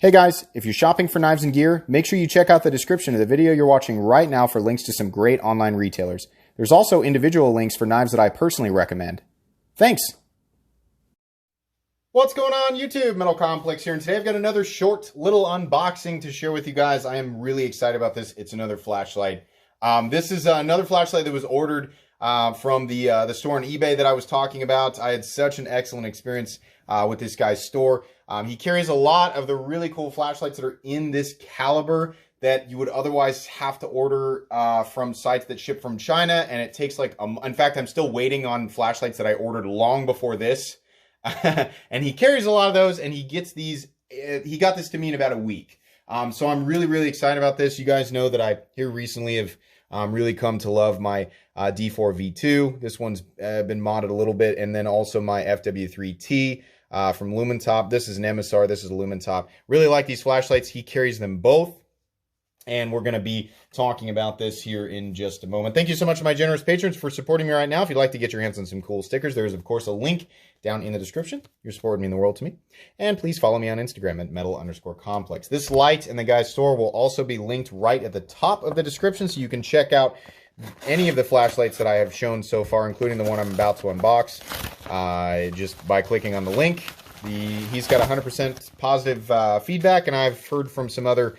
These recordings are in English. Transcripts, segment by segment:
Hey guys, if you're shopping for knives and gear, make sure you check out the description of the video you're watching right now for links to some great online retailers. There's also individual links for knives that I personally recommend. Thanks! What's going on YouTube? Metal Complex here, and today I've got another short little unboxing to share with you guys. I am really excited about this. It's another flashlight. This is another flashlight that was ordered from the store on eBay that I was talking about. I had such an excellent experience with this guy's store. He carries a lot of the really cool flashlights that are in this caliber that you would otherwise have to order from sites that ship from China, and it takes like, in fact, I'm still waiting on flashlights that I ordered long before this. And he carries a lot of those, and he gets these, he got this to me in about a week. So I'm really excited about this. You guys know that I here recently have really come to love my D4V2. This one's been modded a little bit, and then also my FW3T from Lumentop. This is an Emisar, this is a Lumentop. Really like these flashlights. He carries them both, and we're going to be talking about this here in just a moment. Thank you so much to my generous patrons for supporting me right now. If you'd like to get your hands on some cool stickers, there is, of course, a link down in the description. Your support would mean the world to me. And please follow me on Instagram at metal_complex. This light in the guy's store will also be linked right at the top of the description, so you can check out any of the flashlights that I have shown so far, including the one I'm about to unbox, just by clicking on the link. He's got 100% positive feedback, and I've heard from some other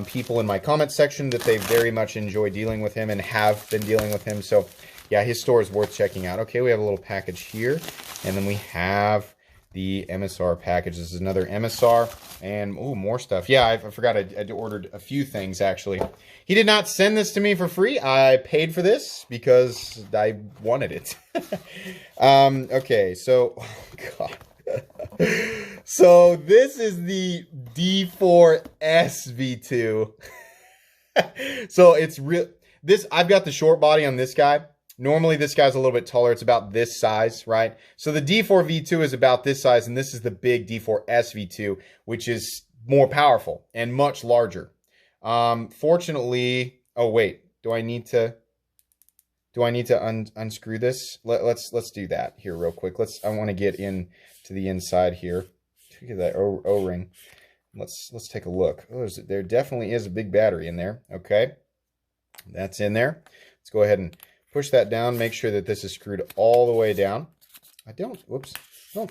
people in my comment section that they very much enjoy dealing with him and have been dealing with him. So yeah, his store is worth checking out. Okay, we have a little package here, and then we have the Emisar package. This is another Emisar, and ooh, more stuff. Yeah, I forgot I ordered a few things, actually. He did not send this to me for free. I paid for this because I wanted it. Okay, so, oh God. So this is the D4SV2. So it's real. I've got the short body on this guy. Normally this guy's a little bit taller. It's about this size, right? So the D4V2 is about this size, and this is the big D4SV2, which is more powerful and much larger. Fortunately, oh wait, do I need to unscrew this? Let's do that here real quick. I want to get in to the inside here. Look at that O-ring. Let's take a look. Oh, there definitely is a big battery in there. Okay, that's in there. Let's go ahead and push that down. Make sure that this is screwed all the way down. I don't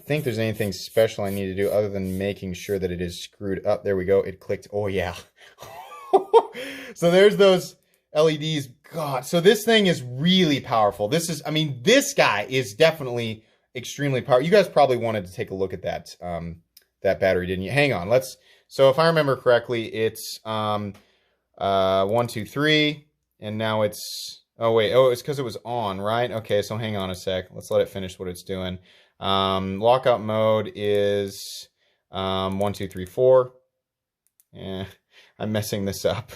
think there's anything special I need to do other than making sure that it is screwed up. There we go. It clicked. Oh yeah. So there's those LEDs. God, so this thing is really powerful. This guy is definitely extremely powerful. You guys probably wanted to take a look at that that battery, didn't you? Hang on, so if I remember correctly, it's 1, 2, 3, and now it's, it's because it was on, right? Okay, so hang on a sec. Let's let it finish what it's doing. Lockout mode is 1, 2, 3, 4. Yeah, I'm messing this up.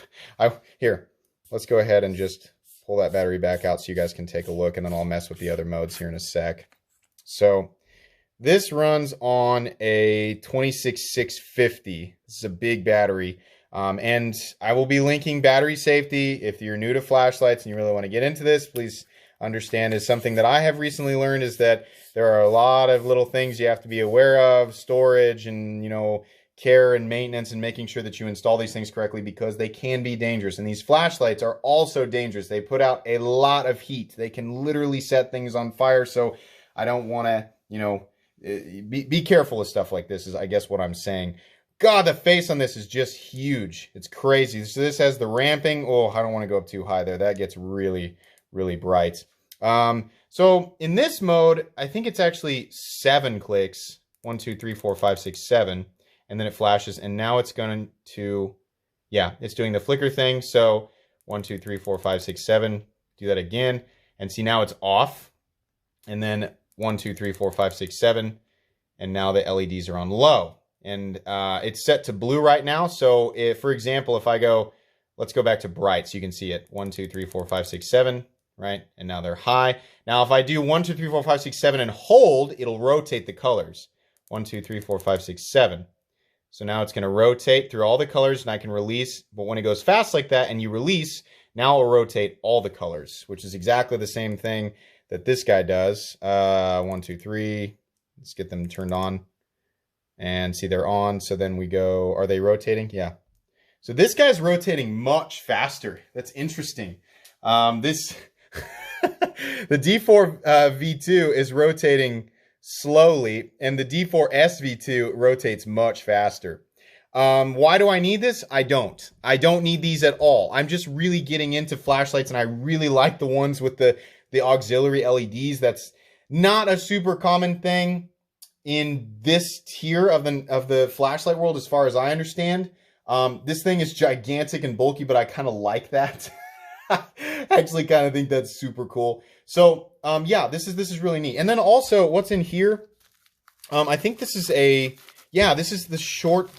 Here. Let's go ahead and just pull that battery back out so you guys can take a look, and then I'll mess with the other modes here in a sec. So this runs on a 26650. This is a big battery. And I will be linking battery safety. If you're new to flashlights and you really want to get into this, please understand is something that I have recently learned is that there are a lot of little things you have to be aware of, storage and, care and maintenance, and making sure that you install these things correctly, because they can be dangerous. And these flashlights are also dangerous. They put out a lot of heat. They can literally set things on fire. So I don't want to, be careful with stuff like this is, I guess, what I'm saying. God, the face on this is just huge. It's crazy. So this has the ramping. Oh, I don't want to go up too high there. That gets really bright. So in this mode, I think it's actually 7 clicks. 1, 2, 3, 4, 5, 6, 7. And then it flashes, and now it's going to, yeah, it's doing the flicker thing. So 1, 2, 3, 4, 5, 6, 7. Do that again, and see now it's off. And then 1, 2, 3, 4, 5, 6, 7, and now the LEDs are on low, and it's set to blue right now. So if, for example, if I go, let's go back to bright, so you can see it. 1, 2, 3, 4, 5, 6, 7, right? And now they're high. Now if I do 1, 2, 3, 4, 5, 6, 7 and hold, it'll rotate the colors. 1, 2, 3, 4, 5, 6, 7. So now it's going to rotate through all the colors, and I can release. But when it goes fast like that and you release, now it'll rotate all the colors, which is exactly the same thing that this guy does. 1, 2, 3. Let's get them turned on. And see, they're on. So then we go, are they rotating? Yeah. So this guy's rotating much faster. That's interesting. The D4V2 is rotating slowly, and the D4SV2 rotates much faster. Why do I need this? I don't need these at all. I'm just really getting into flashlights, and I really like the ones with the auxiliary LEDs. That's not a super common thing in this tier of the flashlight world, as far as I understand. This thing is gigantic and bulky, but I kind of like that. I actually kind of think that's super cool. So, yeah, this is really neat. And then also, what's in here? I think this is this is the short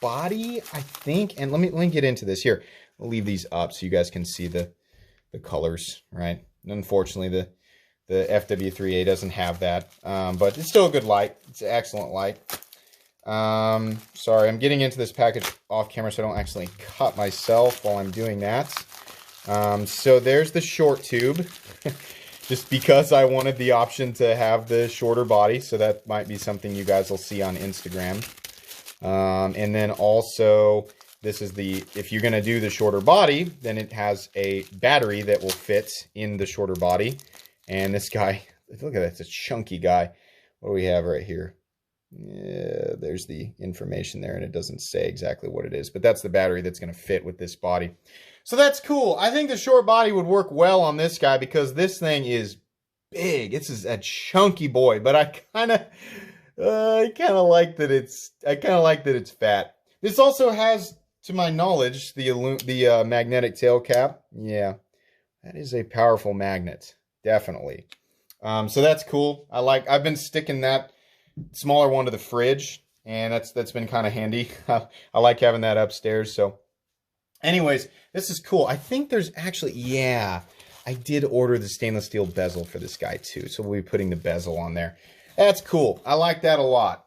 body, I think. And let me get into this here. I'll leave these up so you guys can see the colors, right? Unfortunately, the FW3A doesn't have that, but it's still a good light. It's an excellent light. Sorry, I'm getting into this package off camera so I don't actually cut myself while I'm doing that. So there's the short tube, just because I wanted the option to have the shorter body, so that might be something you guys will see on Instagram. And then also, this is if you're going to do the shorter body, then it has a battery that will fit in the shorter body. And this guy, look at that, it's a chunky guy. What do we have right here? Yeah, there's the information there, and it doesn't say exactly what it is, but that's the battery that's going to fit with this body. So that's cool. I think the short body would work well on this guy because this thing is big. It's a chunky boy, but I kind of like that it's fat. This also has, to my knowledge, the magnetic tail cap. Yeah, that is a powerful magnet, definitely. So that's cool. I've been sticking that smaller one to the fridge, and that's been kind of handy. I like having that upstairs. So anyways, this is cool. I think there's actually, yeah, I did order the stainless steel bezel for this guy too, so we'll be putting the bezel on there. That's cool. I like that a lot.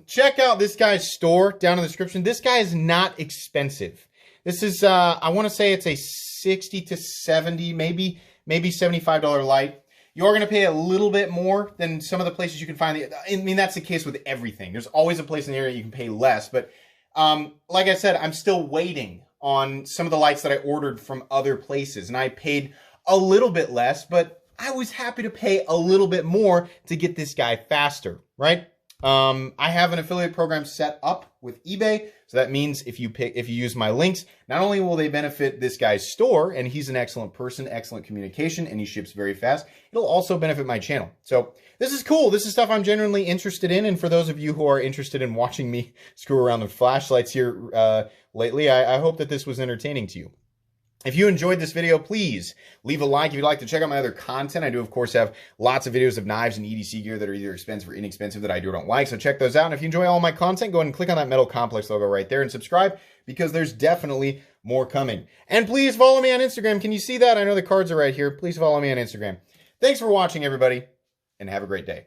Check out this guy's store down in the description. This guy is not expensive. This is I want to say it's a 60 to 70, maybe $75 light. You're going to pay a little bit more than some of the places you can find. I mean, that's the case with everything. There's always a place in the area you can pay less. But like I said, I'm still waiting on some of the lights that I ordered from other places. And I paid a little bit less, but I was happy to pay a little bit more to get this guy faster, right? I have an affiliate program set up with eBay. So that means if you use my links, not only will they benefit this guy's store, and he's an excellent person, excellent communication, and he ships very fast, it'll also benefit my channel. So this is cool. This is stuff I'm genuinely interested in. And for those of you who are interested in watching me screw around with flashlights here lately, I hope that this was entertaining to you. If you enjoyed this video, please leave a like. If you'd like to check out my other content, I do, of course, have lots of videos of knives and EDC gear that are either expensive or inexpensive that I do or don't like. So check those out. And if you enjoy all my content, go ahead and click on that Metal Complex logo right there and subscribe, because there's definitely more coming. And please follow me on Instagram. Can you see that? I know the cards are right here. Please follow me on Instagram. Thanks for watching, everybody, and have a great day.